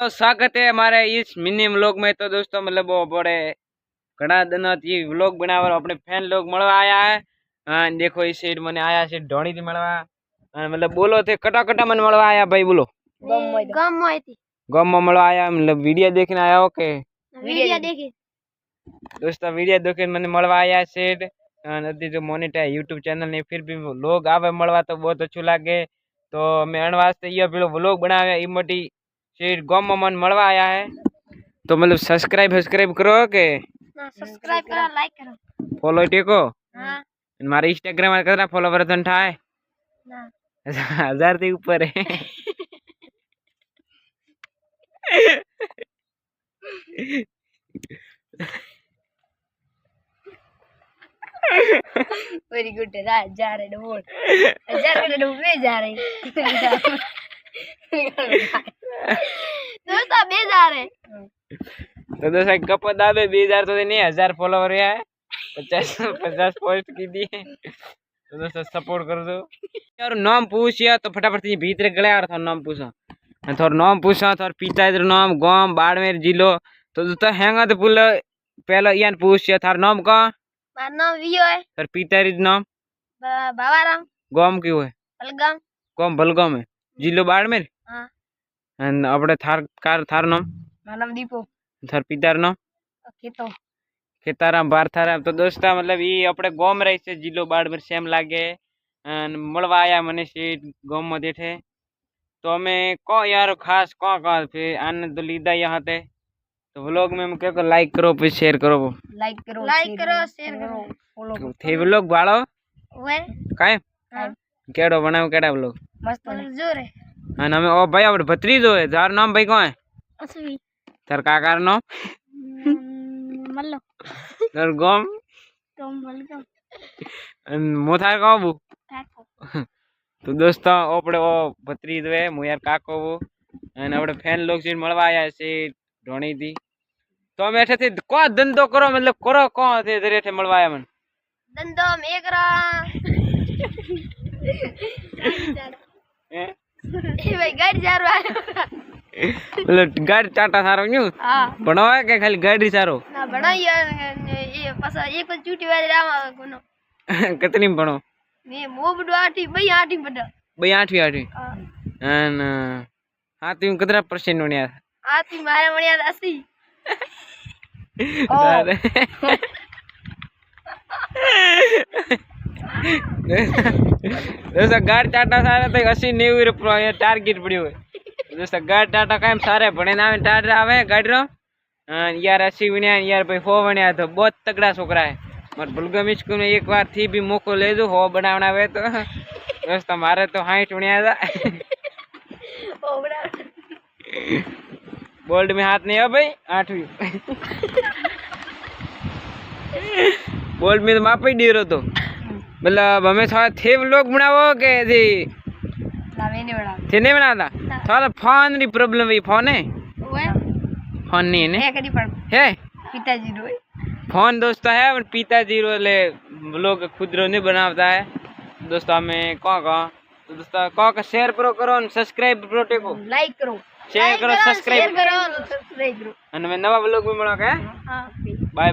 तो स्वागत है हमारे इस मिनी व्लॉग में। तो दोस्तों मतलब वो बड़े घना दिन थी व्लॉग बनावा अपने फैन लोग મળવા आया है। देखो इस साइड मैंने आया से ढोणी थी મળવા मतलब बोलो थे कटा कटा मन મળવા आया भाई बोलो गाम में મળવા आया मतलब वीडियो देखने आया हो के वीडियो देखे दोस्तों वीडियो देखे मैंने મળવા आया सेट नदी जो मोनेटाइज यूट्यूब चैनल ने फिर भी लोग आवे મળવા तो बहुत अच्छू लागे। तो मैं अण वास्ते ये पेलो व्लॉग बनावे ई मोटी सेट गाम में मन મળવા आया है। तो मतलब सब्सक्राइब करो के सब्सक्राइब करो लाइक करो फॉलो टेको हां मारे इंस्टाग्राम में कितना फॉलोवर थन थाय ना 1000 से ऊपर है। वेरी गुड जा रहे बोल हजार के डूबे जा रहे दोस्तों बे जा रहे तो दोस्तों कप दाबे 2000 तो नहीं 1000 फॉलोवर है 50 पोस्ट की दी है। तो दोस्तों सपोर्ट कर दो यार। नाम पूछिया तो फटाफट से भीतर गले यार थार नाम पूछा थोड़ा नाम पूछा थोड़ा पिताजी नाम गांव बाड़मेर जिलो। तो दोस्तों हैंगा तो पुल पहला यान पूछिया थार नाम का मारा नाम वियो है थार पिताजी नाम बाबाराम गांव क्यों है बलगाम गांव बलगाम है जिलो बाड़मेर। हां एंड अपने थार नाम मारा नाम दीपो थार पितार नाम खेतो खेताराम बारथाराम। तो दोस्ता मतलब ये अपने गाँव में रही से जिलो बाड़मेर सेम लागे મળવા आया मने से गाँव में देखे। तो हमें को यार खास को फिर आने तो लीधा यहाँ थे। तो व्लॉग में क्या लाइक करो फिर शेयर करो लाइक करो शेयर करो फॉलो थे व्लॉग बाड़ो वे काए केड़ो बनाओ केड़ा व्लॉग मस्त जोर है અને અમે ઓ ભાઈ આપણે ભત્રીજો હે તાર નામ ભાઈ કોણ હે असवी તાર કાકાર નામ मल्लो તાર ગામ तुम बलगाम મોથાર કાબુ। काको तो दोस्तों આપણે ઓ ભત્રીજો હે હું યાર કાકો હું અને આપણે ફેન લોગ સીટ મળવા આયા છે ઢોણી થી। तो અમે એઠે થી કો ધંધો કરો मतलब કરો કો છે એઠે મળવા આયા મને धंधो मेकरा હે ए भाई गाड़ी जा रहा है मतलब गाड़ी चाटा सारो न्यू हां भणवा के खाली गाड़ी सारो ना बड़ा ये पासा एक तो चूटी वाले रामा कोनो कितनी में भणो मैं मोबडो आठी बई आठी बड़ा भाई 8वीं हां અને હા તું કેટલા % વણ્યા आती मारे मणिया 80 તારે दोस्तों गाड़ टाटा सारे तो 80-90 रुपया टारगेट पड़ियो है। दोस्तों गाड़ टाटा कायम सारे भणे ना टाटा आवे गाड़ी रो यार 80 वण्या यार भाई 100 वण्या तो बहुत तगड़ा छोकरा है। मत बलगाम स्कूल में एक बार थी भी मौको ले दो हो बनावना वे तो दोस्तों मारे तो 60 वण्या था ओ बड़ा बोल्ड में हाथ नहीं है भाई 8वीं बोल्ड में तो माप ही दे रहो। तो मतलब हमें थोड़ा थे व्लॉग बनाओ के थी ना मैंने बड़ा थे नहीं बनाता थोड़ा फोन की प्रॉब्लम है फोन है ओए फोन नहीं है ने है करी पड़ है पिताजी रोए फोन दोस्तों है पर पिताजी रो ले व्लॉग खुद रो नहीं बनाता है। दोस्तों हमें कहाँ तो दोस्तों कहाँ शेयर करो सब्सक्राइब करो टेको लाइक करो शेयर करो सब्सक्राइब करो सब्सक्राइब करो અને નવા વ્લોગ માં મળો કે हां બાય બાય।